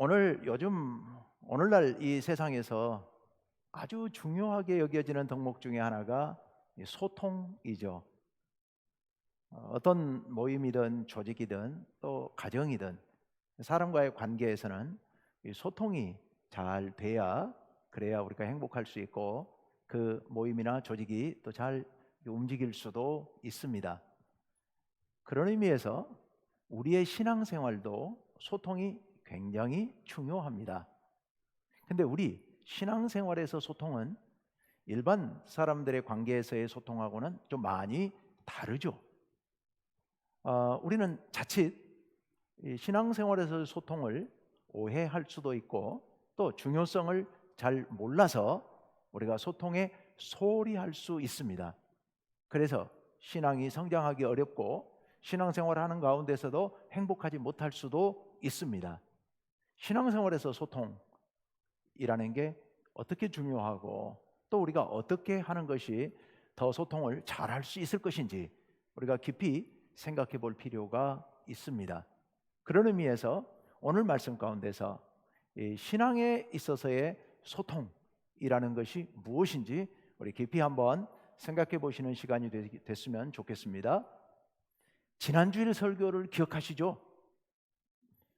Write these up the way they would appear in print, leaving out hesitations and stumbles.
오늘날 이 세상에서 아주 중요하게 여겨지는 덕목 중에 하나가 이 소통이죠. 어떤 모임이든 조직이든 또 가정이든 사람과의 관계에서는 이 소통이 잘 돼야 그래야 우리가 행복할 수 있고 그 모임이나 조직이 또 잘 움직일 수도 있습니다. 그런 의미에서 우리의 신앙생활도 소통이 굉장히 중요합니다. 근데 우리 신앙생활에서 소통은 일반 사람들의 관계에서의 소통하고는 좀 많이 다르죠. 우리는 자칫 이 신앙생활에서의 소통을 오해할 수도 있고 또 중요성을 잘 몰라서 우리가 소통에 소홀히 할 수 있습니다. 그래서 신앙이 성장하기 어렵고 신앙생활을 하는 가운데서도 행복하지 못할 수도 있습니다. 신앙생활에서 소통이라는 게 어떻게 중요하고 또 우리가 어떻게 하는 것이 더 소통을 잘할 수 있을 것인지 우리가 깊이 생각해 볼 필요가 있습니다. 그런 의미에서 오늘 말씀 가운데서 이 신앙에 있어서의 소통이라는 것이 무엇인지 우리 깊이 한번 생각해 보시는 시간이 됐으면 좋겠습니다. 지난주일 설교를 기억하시죠?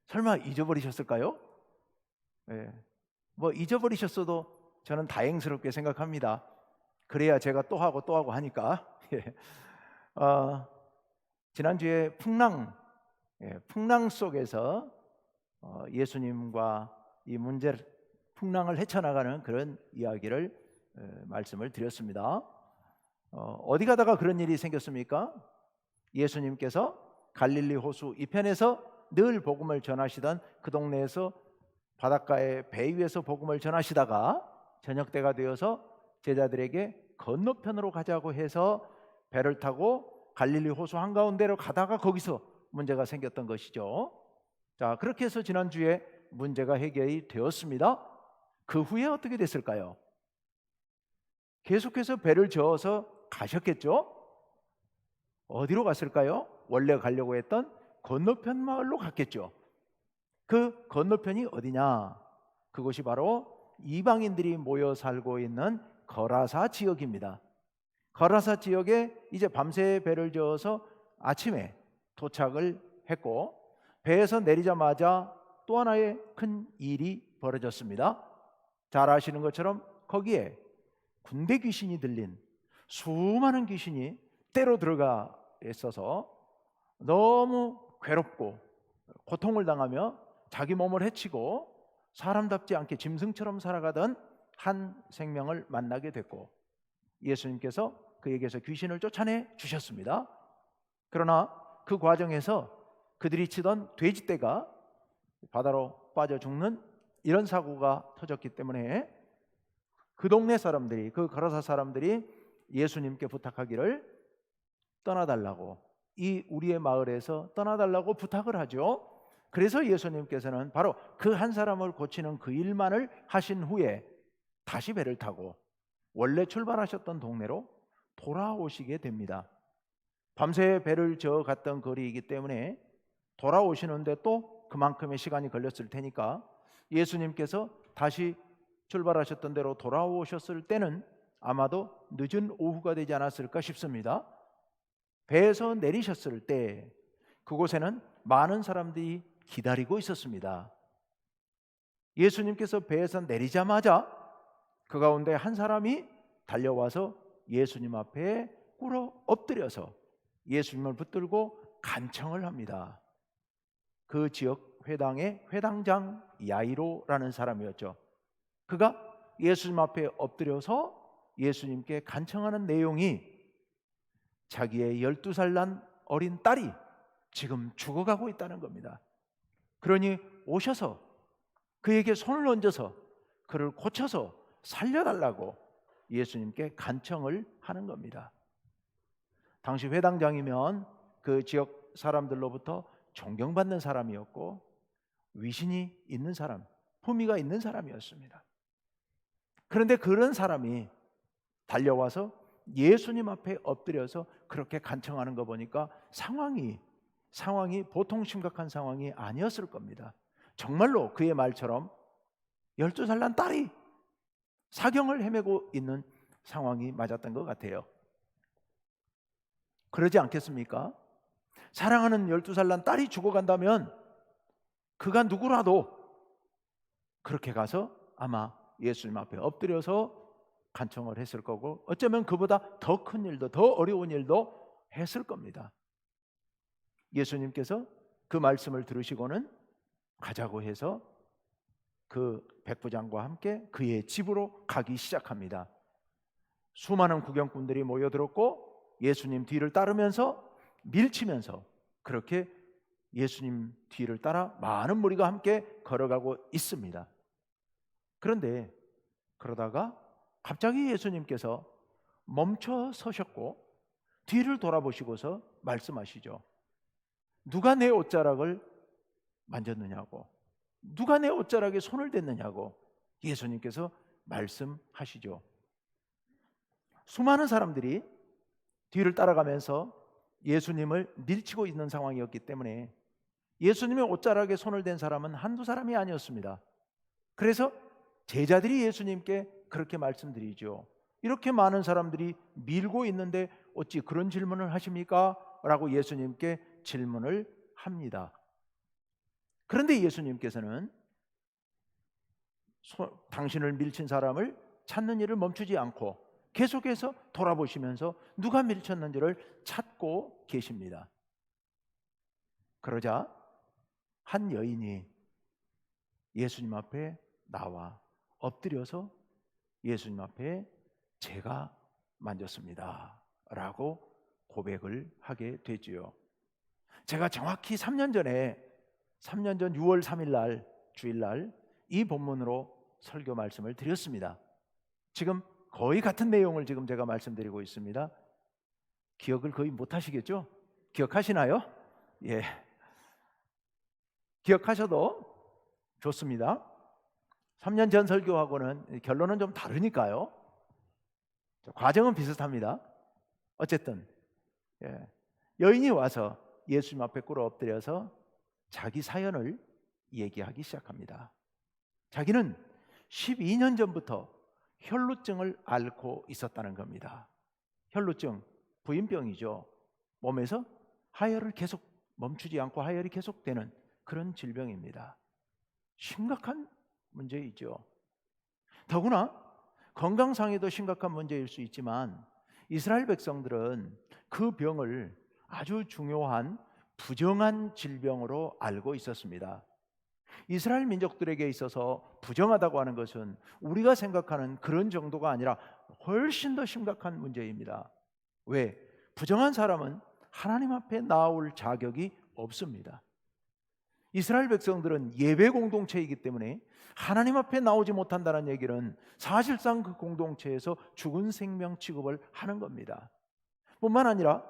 설마 잊어버리셨을까요? 뭐 잊어버리셨어도 저는 다행스럽게 생각합니다. 그래야 제가 또 하고 또 하고 하니까. 지난주에 풍랑 속에서 예수님과 이 풍랑을 헤쳐나가는 그런 이야기를 말씀을 드렸습니다. 어디 가다가 그런 일이 생겼습니까? 예수님께서 갈릴리 호수 이편에서 늘 복음을 전하시던 그 동네에서 바닷가의 배 위에서 복음을 전하시다가 저녁 때가 되어서 제자들에게 건너편으로 가자고 해서 배를 타고 갈릴리 호수 한가운데로 가다가 거기서 문제가 생겼던 것이죠. 자, 그렇게 해서 지난주에 문제가 해결이 되었습니다. 그 후에 어떻게 됐을까요? 계속해서 배를 저어서 가셨겠죠? 어디로 갔을까요? 원래 가려고 했던 건너편 마을로 갔겠죠. 그 건너편이 어디냐? 그곳이 바로 이방인들이 모여 살고 있는 거라사 지역입니다. 거라사 지역에 이제 밤새 배를 저어서 아침에 도착을 했고 배에서 내리자마자 또 하나의 큰 일이 벌어졌습니다. 잘 아시는 것처럼 거기에 군대 귀신이 들린 수많은 귀신이 때로 들어가 있어서 너무 괴롭고 고통을 당하며 자기 몸을 해치고 사람답지 않게 짐승처럼 살아가던 한 생명을 만나게 됐고 예수님께서 그에게서 귀신을 쫓아내 주셨습니다. 그러나 그 과정에서 그들이 치던 돼지떼가 바다로 빠져 죽는 이런 사고가 터졌기 때문에 그 동네 사람들이, 그 거라사 사람들이 예수님께 부탁하기를 떠나달라고, 이 우리의 마을에서 떠나달라고 부탁을 하죠. 그래서 예수님께서는 바로 그 한 사람을 고치는 그 일만을 하신 후에 다시 배를 타고 원래 출발하셨던 동네로 돌아오시게 됩니다. 밤새 배를 저어 갔던 거리이기 때문에 돌아오시는데 또 그만큼의 시간이 걸렸을 테니까 예수님께서 다시 출발하셨던 대로 돌아오셨을 때는 아마도 늦은 오후가 되지 않았을까 싶습니다. 배에서 내리셨을 때 그곳에는 많은 사람들이 기다리고 있었습니다. 예수님께서 배에서 내리자마자 그 가운데 한 사람이 달려와서 예수님 앞에 꿇어 엎드려서 예수님을 붙들고 간청을 합니다. 그 지역 회당의 회당장 야이로라는 사람이었죠. 그가 예수님 앞에 엎드려서 예수님께 간청하는 내용이 자기의 12살 난 어린 딸이 지금 죽어가고 있다는 겁니다. 그러니 오셔서 그에게 손을 얹어서 그를 고쳐서 살려달라고 예수님께 간청을 하는 겁니다. 당시 회당장이면 그 지역 사람들로부터 존경받는 사람이었고 위신이 있는 사람, 품위가 있는 사람이었습니다. 그런데 그런 사람이 달려와서 예수님 앞에 엎드려서 그렇게 간청하는 거 보니까 상황이 보통 심각한 상황이 아니었을 겁니다. 정말로 그의 말처럼 12살 난 딸이 사경을 헤매고 있는 상황이 맞았던 것 같아요. 그러지 않겠습니까? 사랑하는 12살 난 딸이 죽어간다면 그가 누구라도 그렇게 가서 아마 예수님 앞에 엎드려서 간청을 했을 거고, 어쩌면 그보다 더 큰 일도, 더 어려운 일도 했을 겁니다. 예수님께서 그 말씀을 들으시고는 가자고 해서 그 백부장과 함께 그의 집으로 가기 시작합니다. 수많은 구경꾼들이 모여들었고 예수님 뒤를 따르면서 밀치면서 그렇게 예수님 뒤를 따라 많은 무리가 함께 걸어가고 있습니다. 그런데 그러다가 갑자기 예수님께서 멈춰 서셨고 뒤를 돌아보시고서 말씀하시죠. 누가 내 옷자락을 만졌느냐고, 누가 내 옷자락에 손을 댔느냐고 예수님께서 말씀하시죠. 수많은 사람들이 뒤를 따라가면서 예수님을 밀치고 있는 상황이었기 때문에 예수님의 옷자락에 손을 댄 사람은 한두 사람이 아니었습니다. 그래서 제자들이 예수님께 그렇게 말씀드리죠. 이렇게 많은 사람들이 밀고 있는데 어찌 그런 질문을 하십니까? 라고 예수님께 질문을 합니다. 그런데 예수님께서는 당신을 밀친 사람을 찾는 일을 멈추지 않고 계속해서 돌아보시면서 누가 밀쳤는지를 찾고 계십니다. 그러자 한 여인이 예수님 앞에 나와 엎드려서 예수님 앞에 제가 만졌습니다 라고 고백을 하게 되지요. 제가 정확히 3년 전 6월 3일 날 주일날 이 본문으로 설교 말씀을 드렸습니다. 지금 거의 같은 내용을 지금 제가 말씀드리고 있습니다. 기억을 거의 못 하시겠죠? 기억하시나요? 예. 기억하셔도 좋습니다. 3년 전 설교하고는 결론은 좀 다르니까요. 과정은 비슷합니다. 어쨌든 여인이 와서 예수님 앞에 꿇어 엎드려서 자기 사연을 얘기하기 시작합니다. 자기는 12년 전부터 혈루증을 앓고 있었다는 겁니다. 혈루증, 부인병이죠. 몸에서 하혈을 계속 멈추지 않고 하혈이 계속되는 그런 질병입니다. 심각한 문제이죠. 더구나 건강상에도 심각한 문제일 수 있지만 이스라엘 백성들은 그 병을 아주 중요한 부정한 질병으로 알고 있었습니다. 이스라엘 민족들에게 있어서 부정하다고 하는 것은 우리가 생각하는 그런 정도가 아니라 훨씬 더 심각한 문제입니다. 왜? 부정한 사람은 하나님 앞에 나올 자격이 없습니다. 이스라엘 백성들은 예배 공동체이기 때문에 하나님 앞에 나오지 못한다는 얘기는 사실상 그 공동체에서 죽은 생명 취급을 하는 겁니다. 뿐만 아니라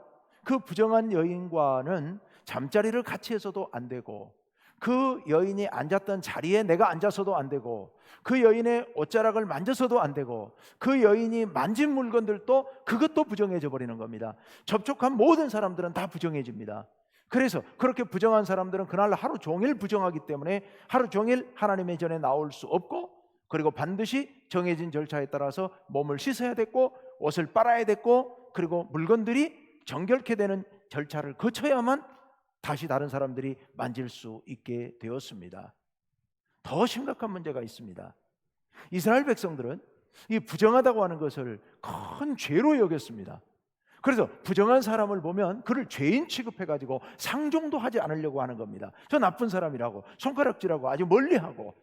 그 부정한 여인과는 잠자리를 같이 해서도 안 되고, 그 여인이 앉았던 자리에 내가 앉아서도 안 되고, 그 여인의 옷자락을 만져서도 안 되고, 그 여인이 만진 물건들도 그것도 부정해져 버리는 겁니다. 접촉한 모든 사람들은 다 부정해집니다. 그래서 그렇게 부정한 사람들은 그날 하루 종일 부정하기 때문에 하루 종일 하나님의 전에 나올 수 없고, 그리고 반드시 정해진 절차에 따라서 몸을 씻어야 됐고 옷을 빨아야 됐고, 그리고 물건들이 정결케 되는 절차를 거쳐야만 다시 다른 사람들이 만질 수 있게 되었습니다. 더 심각한 문제가 있습니다. 이스라엘 백성들은 이 부정하다고 하는 것을 큰 죄로 여겼습니다. 그래서 부정한 사람을 보면 그를 죄인 취급해가지고 상종도 하지 않으려고 하는 겁니다. 저 나쁜 사람이라고 손가락질하고 아주 멀리하고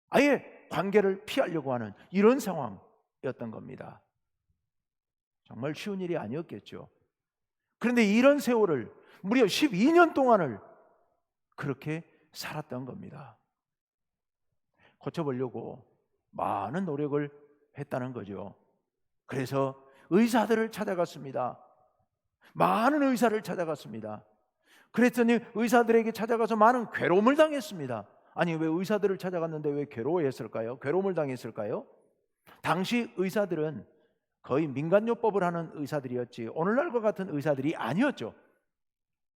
아예 관계를 피하려고 하는 이런 상황이었던 겁니다. 정말 쉬운 일이 아니었겠죠. 그런데 이런 세월을 무려 12년 동안을 그렇게 살았던 겁니다. 고쳐보려고 많은 노력을 했다는 거죠. 그래서 의사들을 찾아갔습니다. 많은 의사를 찾아갔습니다. 그랬더니 의사들에게 찾아가서 많은 괴로움을 당했습니다. 아니, 왜 의사들을 찾아갔는데 왜 괴로워했을까요? 괴로움을 당했을까요? 당시 의사들은 거의 민간요법을 하는 의사들이었지 오늘날과 같은 의사들이 아니었죠.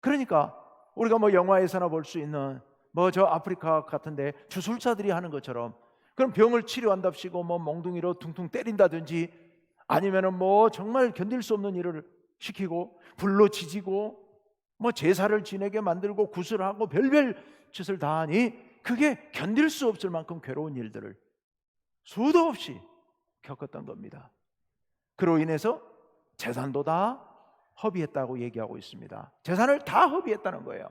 그러니까 우리가 영화에서나 볼 수 있는 뭐 저 아프리카 같은데 주술사들이 하는 것처럼 그럼 병을 치료한답시고 뭐 몽둥이로 퉁퉁 때린다든지 아니면은 뭐 정말 견딜 수 없는 일을 시키고 불로 지지고 뭐 제사를 지내게 만들고 구슬하고 별별 짓을 다 하니 그게 견딜 수 없을 만큼 괴로운 일들을 수도 없이 겪었던 겁니다. 그로 인해서 재산도 다 허비했다고 얘기하고 있습니다. 재산을 다 허비했다는 거예요.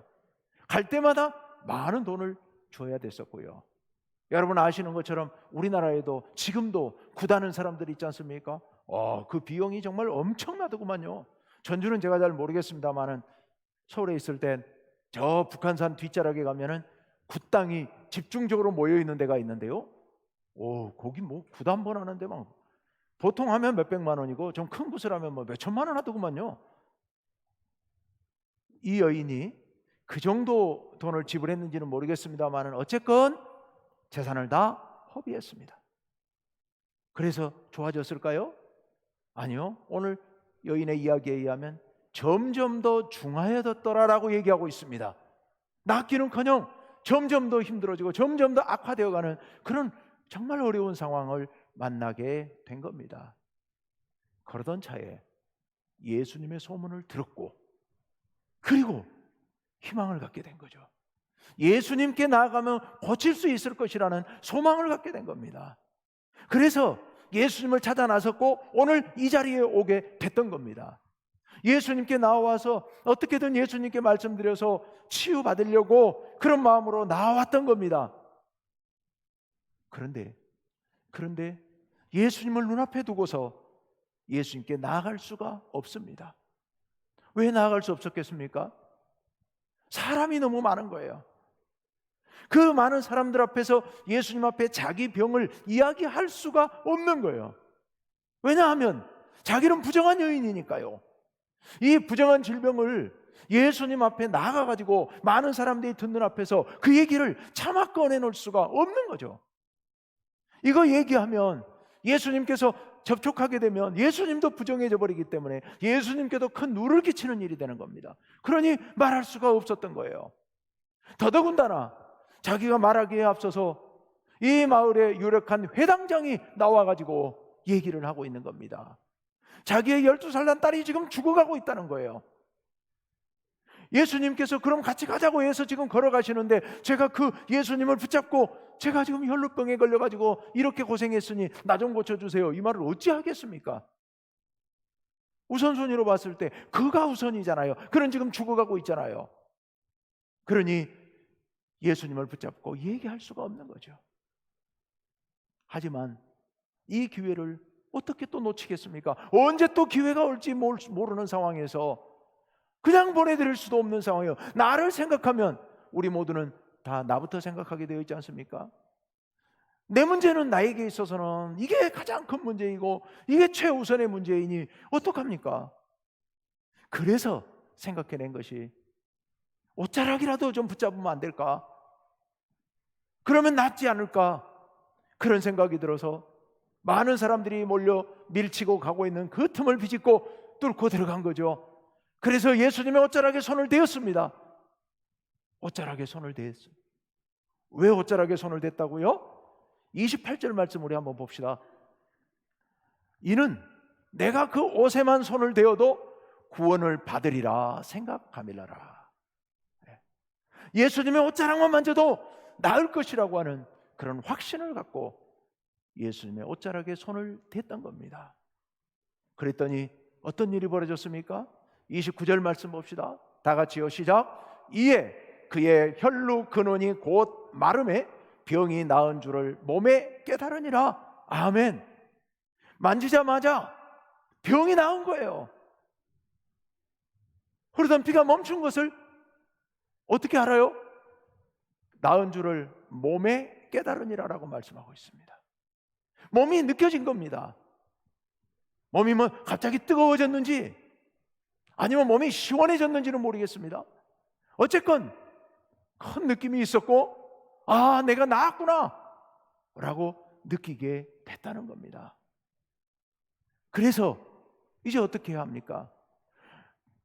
갈 때마다 많은 돈을 줘야 됐었고요. 여러분 아시는 것처럼 우리나라에도 지금도 구다는 사람들이 있지 않습니까? 그 비용이 정말 엄청나더구만요. 전주는 제가 잘 모르겠습니다만은 서울에 있을 땐 저 북한산 뒷자락에 가면은 굿당이 집중적으로 모여 있는 데가 있는데요. 거기 뭐 굿 한 번 하는데 막 보통 하면 몇백만 원이고 좀 큰 굿을 하면 뭐 몇천만 원 하더구만요. 이 여인이 그 정도 돈을 지불했는지는 모르겠습니다만은 어쨌건 재산을 다 허비했습니다. 그래서 좋아졌을까요? 아니요. 오늘 여인의 이야기에 의하면 점점 더 중하여졌더라라고 얘기하고 있습니다. 낫기는커녕 점점 더 힘들어지고 점점 더 악화되어가는 그런 정말 어려운 상황을 만나게 된 겁니다. 그러던 차에 예수님의 소문을 들었고 그리고 희망을 갖게 된 거죠. 예수님께 나아가면 고칠 수 있을 것이라는 소망을 갖게 된 겁니다. 그래서 예수님을 찾아 나섰고 오늘 이 자리에 오게 됐던 겁니다. 예수님께 나와서 어떻게든 예수님께 말씀드려서 치유받으려고 그런 마음으로 나왔던 겁니다. 그런데 예수님을 눈앞에 두고서 예수님께 나아갈 수가 없습니다. 왜 나아갈 수 없었겠습니까? 사람이 너무 많은 거예요. 그 많은 사람들 앞에서 예수님 앞에 자기 병을 이야기할 수가 없는 거예요. 왜냐하면 자기는 부정한 여인이니까요. 이 부정한 질병을 예수님 앞에 나가가지고 많은 사람들이 듣는 앞에서 그 얘기를 차마 꺼내놓을 수가 없는 거죠. 이거 얘기하면 예수님께서 접촉하게 되면 예수님도 부정해져 버리기 때문에 예수님께도 큰 누를 끼치는 일이 되는 겁니다. 그러니 말할 수가 없었던 거예요. 더더군다나 자기가 말하기에 앞서서 이 마을의 유력한 회당장이 나와가지고 얘기를 하고 있는 겁니다. 자기의 12살 난 딸이 지금 죽어가고 있다는 거예요. 예수님께서 그럼 같이 가자고 해서 지금 걸어가시는데 제가 그 예수님을 붙잡고 제가 지금 혈루병에 걸려가지고 이렇게 고생했으니 나 좀 고쳐주세요, 이 말을 어찌 하겠습니까? 우선순위로 봤을 때 그가 우선이잖아요. 그는 지금 죽어가고 있잖아요. 그러니 예수님을 붙잡고 얘기할 수가 없는 거죠. 하지만 이 기회를 어떻게 또 놓치겠습니까? 언제 또 기회가 올지 모르는 상황에서 그냥 보내드릴 수도 없는 상황이에요. 나를 생각하면 우리 모두는 다 나부터 생각하게 되어 있지 않습니까? 내 문제는 나에게 있어서는 이게 가장 큰 문제이고 이게 최우선의 문제이니 어떡합니까? 그래서 생각해낸 것이 옷자락이라도 좀 붙잡으면 안 될까? 그러면 낫지 않을까? 그런 생각이 들어서 많은 사람들이 몰려 밀치고 가고 있는 그 틈을 비집고 뚫고 들어간 거죠. 그래서 예수님의 옷자락에 손을 대었습니다. 옷자락에 손을 대었어요. 왜 옷자락에 손을 댔다고요? 28절 말씀 우리 한번 봅시다. 이는 내가 그 옷에만 손을 대어도 구원을 받으리라 생각함이라라. 예수님의 옷자락만 만져도 나을 것이라고 하는 그런 확신을 갖고 예수님의 옷자락에 손을 댔던 겁니다. 그랬더니 어떤 일이 벌어졌습니까? 29절 말씀 봅시다. 다 같이요, 시작. 이에 그의 혈루 근원이 곧 마름에 병이 나은 줄을 몸에 깨달으니라. 아멘. 만지자마자 병이 나은 거예요. 흐르던 피가 멈춘 것을 어떻게 알아요? 나은 줄을 몸에 깨달으니라라고 말씀하고 있습니다. 몸이 느껴진 겁니다. 몸이 뭐 갑자기 뜨거워졌는지 아니면 몸이 시원해졌는지는 모르겠습니다. 어쨌건 큰 느낌이 있었고 내가 나았구나 라고 느끼게 됐다는 겁니다. 그래서 이제 어떻게 해야 합니까?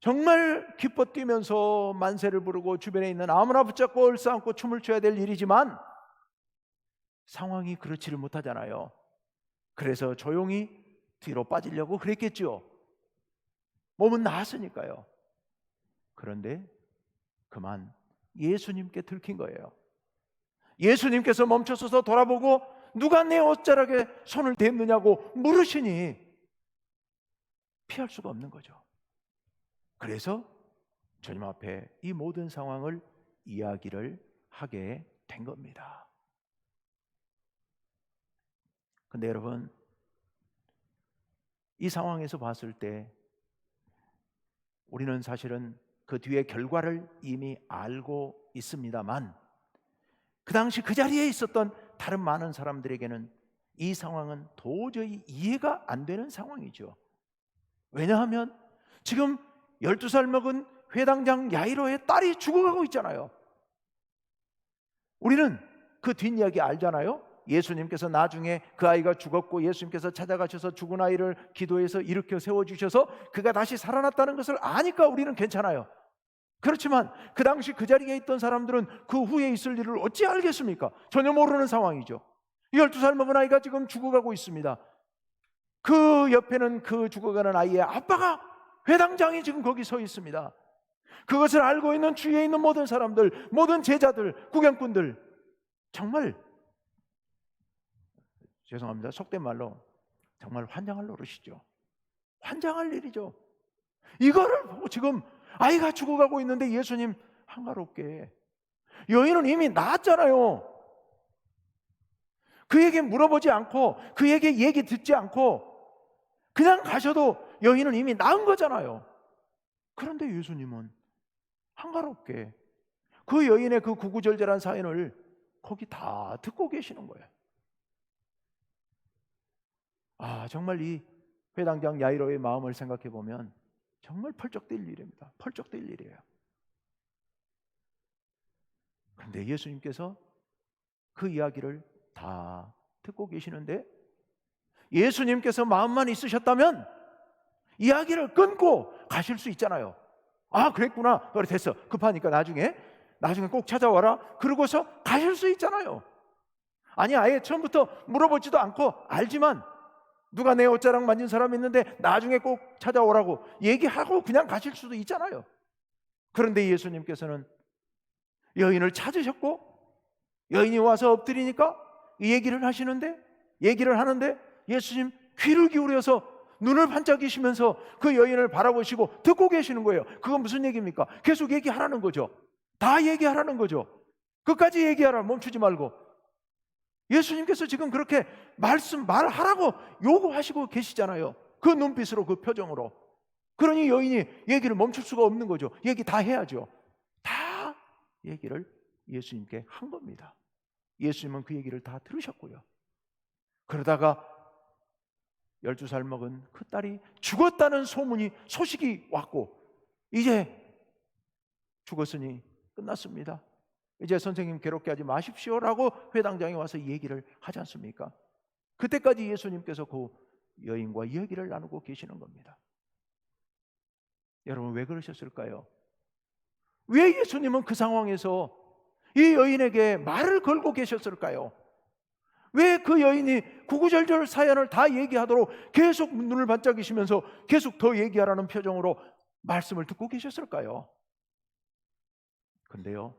정말 기뻐 뛰면서 만세를 부르고 주변에 있는 아무나 붙잡고 얼싸안고 춤을 춰야 될 일이지만 상황이 그렇지를 못하잖아요. 그래서 조용히 뒤로 빠지려고 그랬겠죠. 몸은 나았으니까요. 그런데 그만 예수님께 들킨 거예요. 예수님께서 멈춰서서 돌아보고 누가 내 옷자락에 손을 댔느냐고 물으시니 피할 수가 없는 거죠. 그래서 주님 앞에 이 모든 상황을 이야기를 하게 된 겁니다. 근데 여러분, 이 상황에서 봤을 때 우리는 사실은 그 뒤의 결과를 이미 알고 있습니다만, 그 당시 그 자리에 있었던 다른 많은 사람들에게는 이 상황은 도저히 이해가 안 되는 상황이죠. 왜냐하면 지금 12살 먹은 회당장 야이로의 딸이 죽어가고 있잖아요. 우리는 그 뒷이야기 알잖아요. 예수님께서 나중에 그 아이가 죽었고 예수님께서 찾아가셔서 죽은 아이를 기도해서 일으켜 세워주셔서 그가 다시 살아났다는 것을 아니까 우리는 괜찮아요. 그렇지만 그 당시 그 자리에 있던 사람들은 그 후에 있을 일을 어찌 알겠습니까? 전혀 모르는 상황이죠. 12살 먹은 아이가 지금 죽어가고 있습니다. 그 옆에는 그 죽어가는 아이의 아빠가, 회당장이 지금 거기 서 있습니다. 그것을 알고 있는 주위에 있는 모든 사람들, 모든 제자들, 구경꾼들, 정말 죄송합니다, 속된 말로 정말 환장할 노릇이죠. 환장할 일이죠. 이거를 보고 지금 아이가 죽어가고 있는데 예수님 한가롭게, 여인은 이미 나았잖아요. 그에게 물어보지 않고 그에게 얘기 듣지 않고 그냥 가셔도 여인은 이미 나은 거잖아요. 그런데 예수님은 한가롭게 그 여인의 그 구구절절한 사연을 거기 다 듣고 계시는 거예요. 정말 이 회당장 야이로의 마음을 생각해 보면 정말 펄쩍 뛸 일입니다. 펄쩍 뛸 일이에요. 그런데 예수님께서 그 이야기를 다 듣고 계시는데, 예수님께서 마음만 있으셨다면 이야기를 끊고 가실 수 있잖아요. 그랬구나, 그래 됐어, 급하니까 나중에 꼭 찾아와라, 그러고서 가실 수 있잖아요. 아니, 아예 처음부터 물어보지도 않고 알지만 누가 내 옷자락 만진 사람이 있는데 나중에 꼭 찾아오라고 얘기하고 그냥 가실 수도 있잖아요. 그런데 예수님께서는 여인을 찾으셨고 여인이 와서 엎드리니까 이 얘기를 하는데 예수님 귀를 기울여서 눈을 반짝이시면서 그 여인을 바라보시고 듣고 계시는 거예요. 그건 무슨 얘기입니까? 계속 얘기하라는 거죠. 다 얘기하라는 거죠. 끝까지 얘기하라, 멈추지 말고. 예수님께서 지금 그렇게 말하라고 요구하시고 계시잖아요. 그 눈빛으로, 그 표정으로. 그러니 여인이 얘기를 멈출 수가 없는 거죠. 얘기 다 해야죠. 다 얘기를 예수님께 한 겁니다. 예수님은 그 얘기를 다 들으셨고요. 그러다가 12살 먹은 그 딸이 죽었다는 소식이 왔고, 이제 죽었으니 끝났습니다, 이제 선생님 괴롭게 하지 마십시오라고 회당장이 와서 얘기를 하지 않습니까? 그때까지 예수님께서 그 여인과 이야기를 나누고 계시는 겁니다. 여러분, 왜 그러셨을까요? 왜 예수님은 그 상황에서 이 여인에게 말을 걸고 계셨을까요? 왜 그 여인이 구구절절 사연을 다 얘기하도록 계속 눈을 반짝이시면서 계속 더 얘기하라는 표정으로 말씀을 듣고 계셨을까요? 근데요,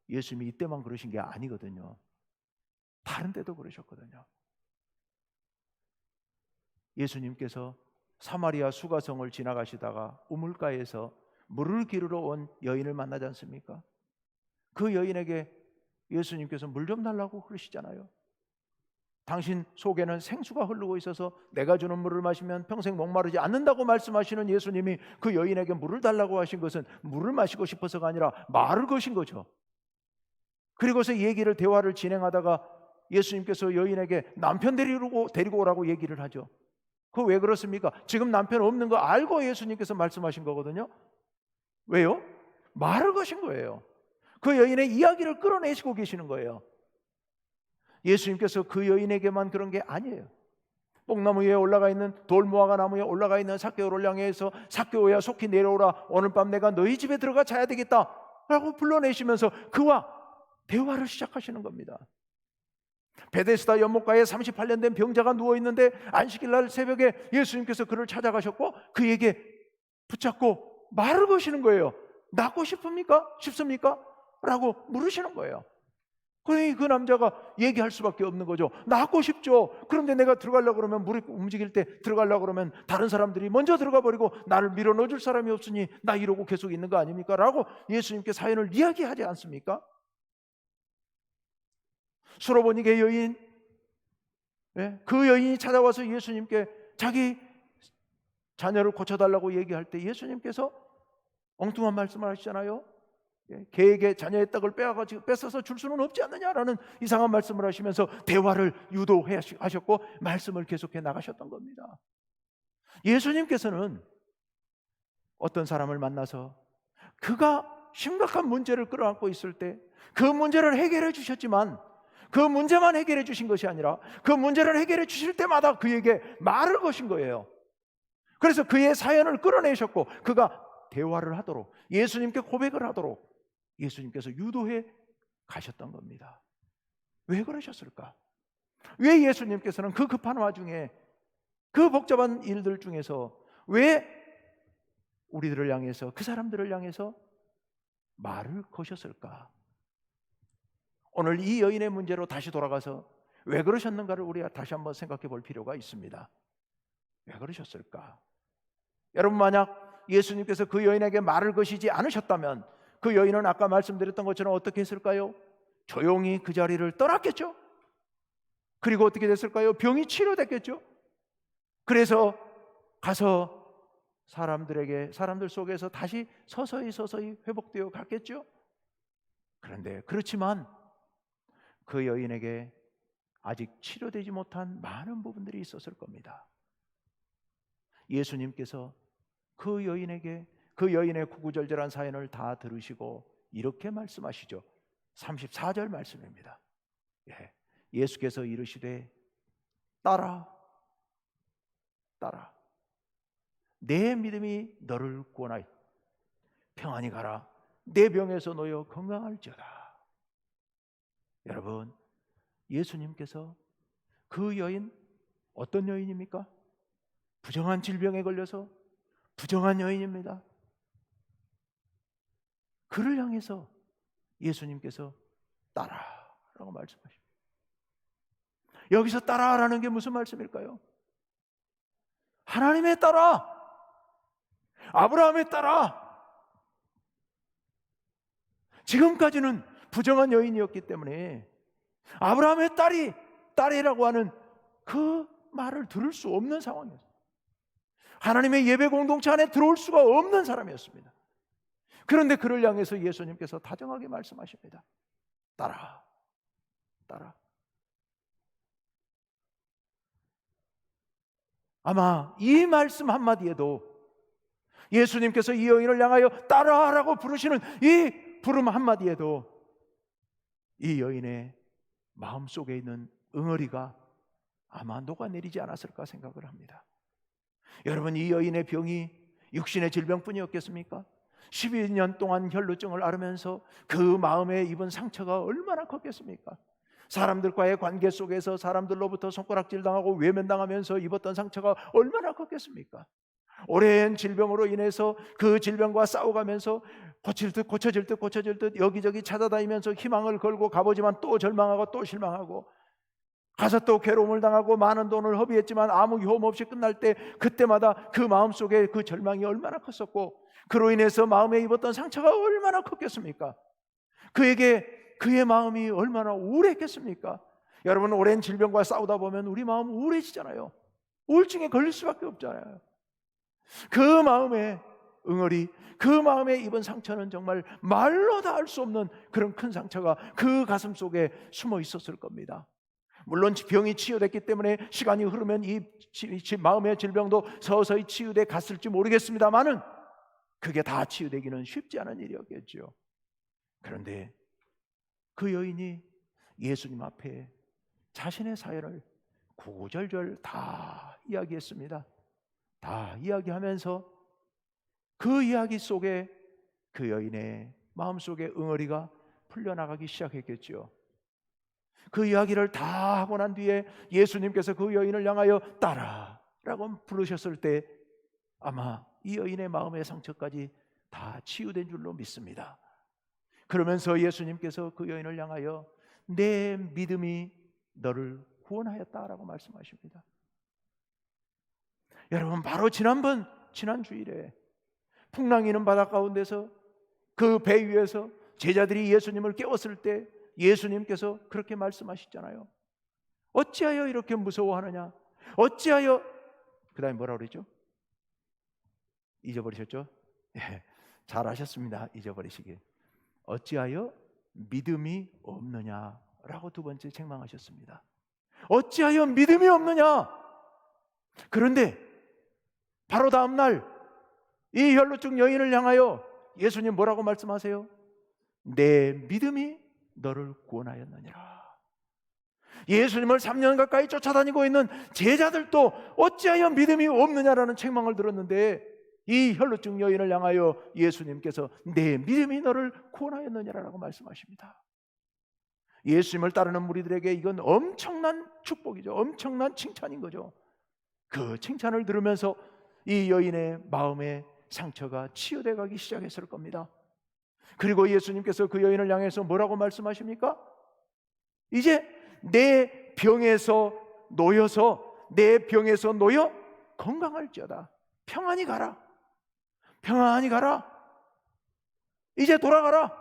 예수님이 이때만 그러신 게 아니거든요. 다른 때도 그러셨거든요. 예수님께서 사마리아 수가성을 지나가시다가 우물가에서 물을 기르러 온 여인을 만나지 않습니까? 그 여인에게 예수님께서 물 좀 달라고 그러시잖아요. 당신 속에는 생수가 흐르고 있어서 내가 주는 물을 마시면 평생 목마르지 않는다고 말씀하시는 예수님이 그 여인에게 물을 달라고 하신 것은 물을 마시고 싶어서가 아니라 말을 거신 거죠. 그리고서 대화를 진행하다가 예수님께서 여인에게 남편 데리고 오라고 얘기를 하죠. 그거 왜 그렇습니까? 지금 남편 없는 거 알고 예수님께서 말씀하신 거거든요. 왜요? 말을 거신 거예요. 그 여인의 이야기를 끌어내시고 계시는 거예요. 예수님께서 그 여인에게만 그런 게 아니에요. 뽕나무 위에 올라가 있는 돌무화과 나무에 올라가 있는 삭개오를 향해서 삭개오야 속히 내려오라, 오늘 밤 내가 너희 집에 들어가 자야 되겠다 라고 불러내시면서 그와 대화를 시작하시는 겁니다. 베데스다 연못가에 38년 된 병자가 누워있는데 안식일 날 새벽에 예수님께서 그를 찾아가셨고 그에게 붙잡고 말을 거시는 거예요. 낫고 싶습니까? 라고 물으시는 거예요. 그러니 그 남자가 얘기할 수밖에 없는 거죠. 낫고 싶죠. 그런데 내가 들어가려고 그러면, 물이 움직일 때 들어가려고 그러면 다른 사람들이 먼저 들어가 버리고 나를 밀어 넣어줄 사람이 없으니 나 이러고 계속 있는 거 아닙니까? 라고 예수님께 사연을 이야기하지 않습니까? 수로보니게 여인, 그 여인이 찾아와서 예수님께 자기 자녀를 고쳐달라고 얘기할 때 예수님께서 엉뚱한 말씀을 하시잖아요. 개에게 자녀의 떡을 뺏어서 줄 수는 없지 않느냐라는 이상한 말씀을 하시면서 대화를 유도하셨고 말씀을 계속해 나가셨던 겁니다. 예수님께서는 어떤 사람을 만나서 그가 심각한 문제를 끌어안고 있을 때 그 문제를 해결해 주셨지만 그 문제만 해결해 주신 것이 아니라 그 문제를 해결해 주실 때마다 그에게 말을 거신 거예요. 그래서 그의 사연을 끌어내셨고 그가 대화를 하도록, 예수님께 고백을 하도록 예수님께서 유도해 가셨던 겁니다. 왜 그러셨을까? 왜 예수님께서는 그 급한 와중에, 그 복잡한 일들 중에서 왜 우리들을 향해서, 그 사람들을 향해서 말을 거셨을까? 오늘 이 여인의 문제로 다시 돌아가서 왜 그러셨는가를 우리가 다시 한번 생각해 볼 필요가 있습니다. 왜 그러셨을까? 여러분, 만약 예수님께서 그 여인에게 말을 거시지 않으셨다면 그 여인은 아까 말씀드렸던 것처럼 어떻게 했을까요? 조용히 그 자리를 떠났겠죠. 그리고 어떻게 됐을까요? 병이 치료됐겠죠. 그래서 가서 사람들 속에서 다시 서서히 회복되어 갔겠죠. 그런데 그렇지만 그 여인에게 아직 치료되지 못한 많은 부분들이 있었을 겁니다. 예수님께서 그 여인의 구구절절한 사연을 다 들으시고 이렇게 말씀하시죠. 34절 말씀입니다. 예수께서 이르시되 따라 내 믿음이 너를 구원하여 평안히 가라, 내 병에서 놓여 건강할지어다. 여러분, 예수님께서 그 여인, 어떤 여인입니까? 부정한 질병에 걸려서 부정한 여인입니다. 그를 향해서 예수님께서 따라라고 말씀하십니다. 여기서 따라라는 게 무슨 말씀일까요? 하나님의 따라, 아브라함의 따라. 지금까지는 부정한 여인이었기 때문에 아브라함의 딸이라고 하는 그 말을 들을 수 없는 상황이었어요. 하나님의 예배 공동체 안에 들어올 수가 없는 사람이었습니다. 그런데 그를 향해서 예수님께서 다정하게 말씀하십니다. 따라. 아마 이 말씀 한마디에도 예수님께서 이 여인을 향하여 따라라고 부르시는 이 부름 한마디에도 이 여인의 마음속에 있는 응어리가 아마 녹아내리지 않았을까 생각을 합니다. 여러분, 이 여인의 병이 육신의 질병뿐이었겠습니까? 12년 동안 혈루증을 앓으면서 그 마음에 입은 상처가 얼마나 컸겠습니까? 사람들과의 관계 속에서 사람들로부터 손가락질 당하고 외면당하면서 입었던 상처가 얼마나 컸겠습니까? 오랜 질병으로 인해서 그 질병과 싸워가면서 고쳐질 듯 여기저기 찾아다니면서 희망을 걸고 가보지만 또 절망하고 또 실망하고, 가서 또 괴로움을 당하고 많은 돈을 허비했지만 아무 효험 없이 끝날 때 그때마다 그 마음속에 그 절망이 얼마나 컸었고, 그로 인해서 마음에 입었던 상처가 얼마나 컸겠습니까? 그의 마음이 얼마나 우울했겠습니까? 여러분, 오랜 질병과 싸우다 보면 우리 마음 우울해지잖아요. 우울증에 걸릴 수밖에 없잖아요. 그 마음의 응어리, 그 마음에 입은 상처는 정말 말로 다 할 수 없는 그런 큰 상처가 그 가슴 속에 숨어 있었을 겁니다. 물론 병이 치유됐기 때문에 시간이 흐르면 이 마음의 질병도 서서히 치유돼 갔을지 모르겠습니다만은 그게 다 치유되기는 쉽지 않은 일이었겠죠. 그런데 그 여인이 예수님 앞에 자신의 사연을 구구절절 다 이야기했습니다. 다 이야기하면서 그 이야기 속에 그 여인의 마음속에 응어리가 풀려나가기 시작했겠죠. 그 이야기를 다 하고 난 뒤에 예수님께서 그 여인을 향하여 따라라고 부르셨을 때 아마 이 여인의 마음의 상처까지 다 치유된 줄로 믿습니다. 그러면서 예수님께서 그 여인을 향하여 내 믿음이 너를 구원하였다라고 말씀하십니다. 여러분, 바로 지난 주일에 풍랑이는 바다 가운데서 그 배 위에서 제자들이 예수님을 깨웠을 때 예수님께서 그렇게 말씀하시잖아요. 어찌하여 이렇게 무서워하느냐? 어찌하여, 그 다음에 뭐라 그러죠? 잊어버리셨죠? 예, 잘하셨습니다. 잊어버리시길. 어찌하여 믿음이 없느냐라고 두 번째 책망하셨습니다. 어찌하여 믿음이 없느냐? 그런데 바로 다음 날 이 혈루증 여인을 향하여 예수님 뭐라고 말씀하세요? 내 믿음이 너를 구원하였느니라. 예수님을 3년 가까이 쫓아다니고 있는 제자들도 어찌하여 믿음이 없느냐라는 책망을 들었는데 이 혈루증 여인을 향하여 예수님께서 내 믿음이 너를 구원하였느니라라고 말씀하십니다. 예수님을 따르는 무리들에게 이건 엄청난 축복이죠. 엄청난 칭찬인 거죠. 그 칭찬을 들으면서 이 여인의 마음에 상처가 치유돼 가기 시작했을 겁니다. 그리고 예수님께서 그 여인을 향해서 뭐라고 말씀하십니까? 이제 내 병에서 놓여 건강할지어다. 평안히 가라. 평안히 가라. 이제 돌아가라.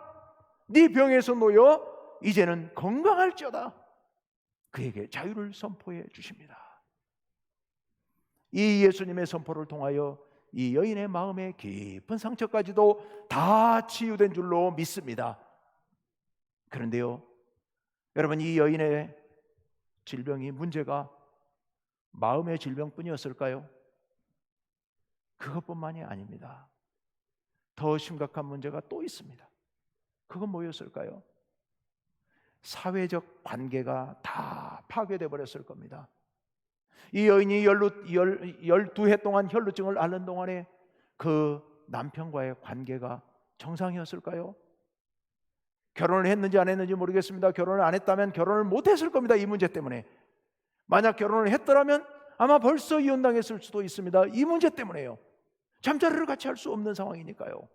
네 병에서 놓여 이제는 건강할지어다. 그에게 자유를 선포해 주십니다. 이 예수님의 선포를 통하여 이 여인의 마음의 깊은 상처까지도 다 치유된 줄로 믿습니다. 그런데요, 여러분, 이 여인의 질병이 문제가 마음의 질병뿐이었을까요? 그것뿐만이 아닙니다. 더 심각한 문제가 또 있습니다. 그건 뭐였을까요? 사회적 관계가 다 파괴되어 버렸을 겁니다. 이 여인이 12해 동안 혈루증을 앓는 동안에 그 남편과의 관계가 정상이었을까요? 결혼을 했는지 안 했는지 모르겠습니다. 결혼을 안 했다면 결혼을 못 했을 겁니다. 이 문제 때문에. 만약 결혼을 했더라면 아마 벌써 이혼당했을 수도 있습니다. 이 문제 때문에요. 잠자리를 같이 할 수 없는 상황이니까요.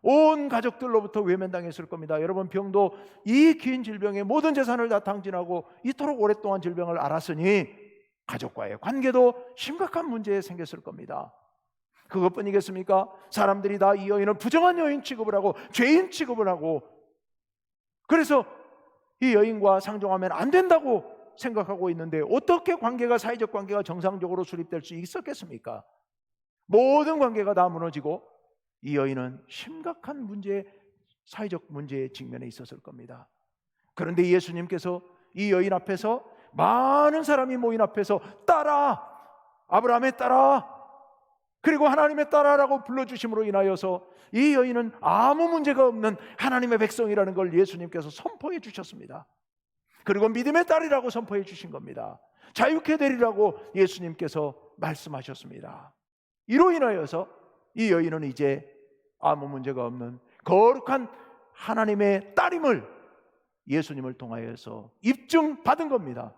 온 가족들로부터 외면당했을 겁니다. 여러분, 병도 이 긴 질병에 모든 재산을 다 탕진하고 이토록 오랫동안 질병을 앓았으니 가족과의 관계도 심각한 문제에 생겼을 겁니다. 그것뿐이겠습니까? 사람들이 다 이 여인을 부정한 여인 취급을 하고 죄인 취급을 하고, 그래서 이 여인과 상종하면 안 된다고 생각하고 있는데 어떻게 사회적 관계가 정상적으로 수립될 수 있었겠습니까? 모든 관계가 다 무너지고 이 여인은 심각한 사회적 문제에 직면해 있었을 겁니다. 그런데 예수님께서 이 여인 앞에서, 많은 사람이 모인 앞에서 따라, 아브라함의 따라, 그리고 하나님의 따라라고 불러주심으로 인하여서 이 여인은 아무 문제가 없는 하나님의 백성이라는 걸 예수님께서 선포해 주셨습니다. 그리고 믿음의 딸이라고 선포해 주신 겁니다. 자유케 되리라고 예수님께서 말씀하셨습니다. 이로 인하여서 이 여인은 이제 아무 문제가 없는 거룩한 하나님의 딸임을 예수님을 통하여서 입증받은 겁니다.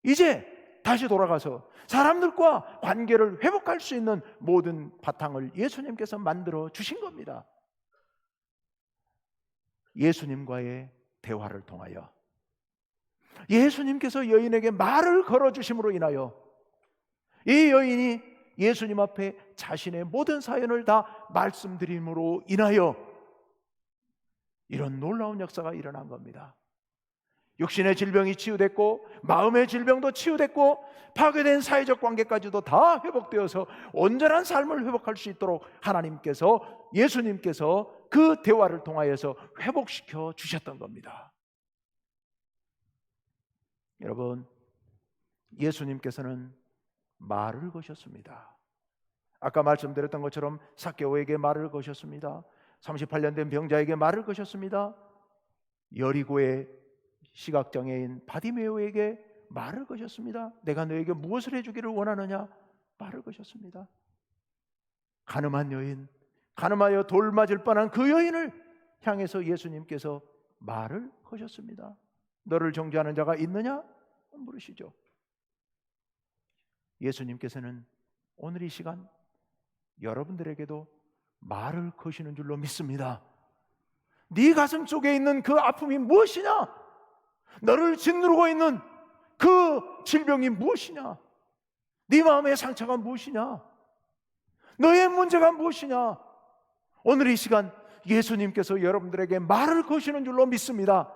이제 다시 돌아가서 사람들과 관계를 회복할 수 있는 모든 바탕을 예수님께서 만들어 주신 겁니다. 예수님과의 대화를 통하여 예수님께서 여인에게 말을 걸어주심으로 인하여 이 여인이 예수님 앞에 자신의 모든 사연을 다 말씀드림으로 인하여 이런 놀라운 역사가 일어난 겁니다. 육신의 질병이 치유됐고 마음의 질병도 치유됐고 파괴된 사회적 관계까지도 다 회복되어서 온전한 삶을 회복할 수 있도록 하나님께서, 예수님께서 그 대화를 통하여서 회복시켜 주셨던 겁니다. 여러분, 예수님께서는 말을 거셨습니다. 아까 말씀드렸던 것처럼 삭개오에게 말을 거셨습니다. 38년 된 병자에게 말을 거셨습니다. 여리고의 시각장애인 바디메오에게 말을 거셨습니다. 내가 너에게 무엇을 해주기를 원하느냐? 말을 거셨습니다. 가늠한 여인, 가늠하여 돌 맞을 뻔한 그 여인을 향해서 예수님께서 말을 거셨습니다. 너를 정죄하는 자가 있느냐? 물으시죠. 예수님께서는 오늘 이 시간 여러분들에게도 말을 거시는 줄로 믿습니다. 네 가슴 속에 있는 그 아픔이 무엇이냐? 너를 짓누르고 있는 그 질병이 무엇이냐? 네 마음의 상처가 무엇이냐? 너의 문제가 무엇이냐? 오늘 이 시간 예수님께서 여러분들에게 말을 거시는 줄로 믿습니다.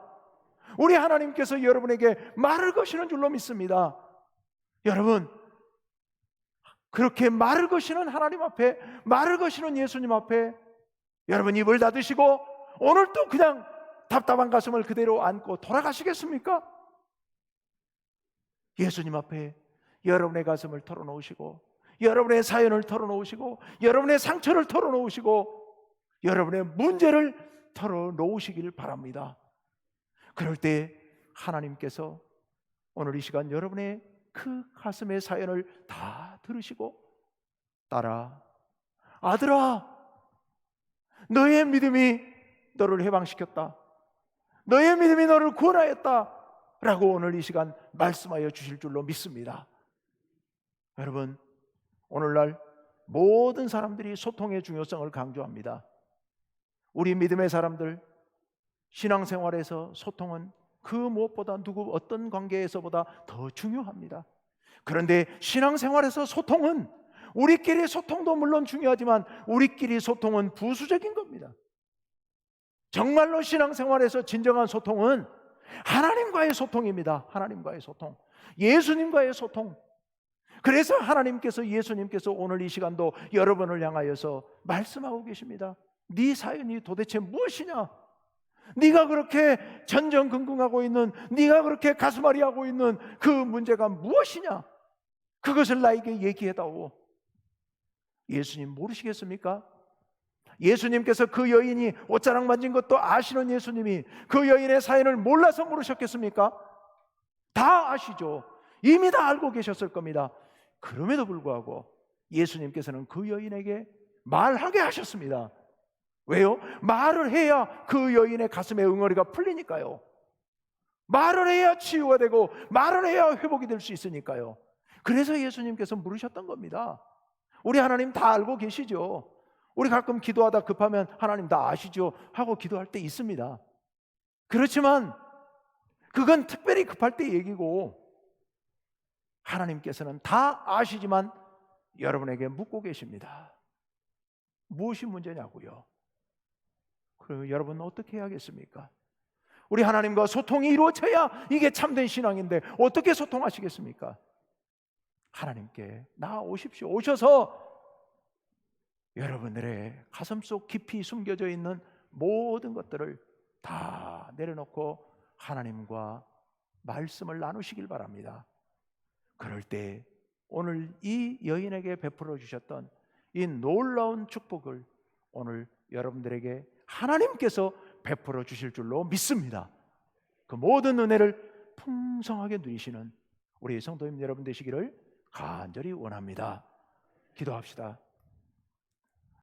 우리 하나님께서 여러분에게 말을 거시는 줄로 믿습니다. 여러분, 그렇게 말을 거시는 하나님 앞에, 말을 거시는 예수님 앞에 여러분 입을 닫으시고 오늘 또 그냥 답답한 가슴을 그대로 안고 돌아가시겠습니까? 예수님 앞에 여러분의 가슴을 털어놓으시고 여러분의 사연을 털어놓으시고 여러분의 상처를 털어놓으시고 여러분의 문제를 털어놓으시길 바랍니다. 그럴 때 하나님께서 오늘 이 시간 여러분의 그 가슴의 사연을 다 들으시고 딸아, 아들아, 너의 믿음이 너를 해방시켰다. 너의 믿음이 너를 구원하였다 라고 오늘 이 시간 말씀하여 주실 줄로 믿습니다. 여러분, 오늘날 모든 사람들이 소통의 중요성을 강조합니다. 우리 믿음의 사람들, 신앙생활에서 소통은 그 무엇보다 누구 어떤 관계에서보다 더 중요합니다. 그런데 신앙생활에서 소통은 우리끼리 소통도 물론 중요하지만 우리끼리 소통은 부수적인 겁니다. 정말로 신앙생활에서 진정한 소통은 하나님과의 소통입니다. 하나님과의 소통, 예수님과의 소통. 그래서 하나님께서, 예수님께서 오늘 이 시간도 여러분을 향하여서 말씀하고 계십니다. 네 사연이 도대체 무엇이냐? 네가 그렇게 전전긍긍하고 있는, 네가 그렇게 가슴앓이하고 있는 그 문제가 무엇이냐? 그것을 나에게 얘기해다오. 예수님 모르시겠습니까? 예수님께서 그 여인이 옷자락 만진 것도 아시는 예수님이 그 여인의 사연을 몰라서 물으셨겠습니까? 다 아시죠. 이미 다 알고 계셨을 겁니다. 그럼에도 불구하고 예수님께서는 그 여인에게 말하게 하셨습니다. 왜요? 말을 해야 그 여인의 가슴에 응어리가 풀리니까요. 말을 해야 치유가 되고 말을 해야 회복이 될 수 있으니까요. 그래서 예수님께서 물으셨던 겁니다. 우리 하나님 다 알고 계시죠. 우리 가끔 기도하다 급하면 하나님 다 아시죠 하고 기도할 때 있습니다. 그렇지만 그건 특별히 급할 때 얘기고 하나님께서는 다 아시지만 여러분에게 묻고 계십니다. 무엇이 문제냐고요? 그럼 여러분은 어떻게 해야겠습니까? 우리 하나님과 소통이 이루어져야 이게 참된 신앙인데 어떻게 소통하시겠습니까? 하나님께 나아오십시오. 오셔서 여러분들의 가슴속 깊이 숨겨져 있는 모든 것들을 다 내려놓고 하나님과 말씀을 나누시길 바랍니다. 그럴 때 오늘 이 여인에게 베풀어 주셨던 이 놀라운 축복을 오늘 여러분들에게 하나님께서 베풀어 주실 줄로 믿습니다. 그 모든 은혜를 풍성하게 누리시는 우리 성도님 여러분 되시기를 간절히 원합니다. 기도합시다.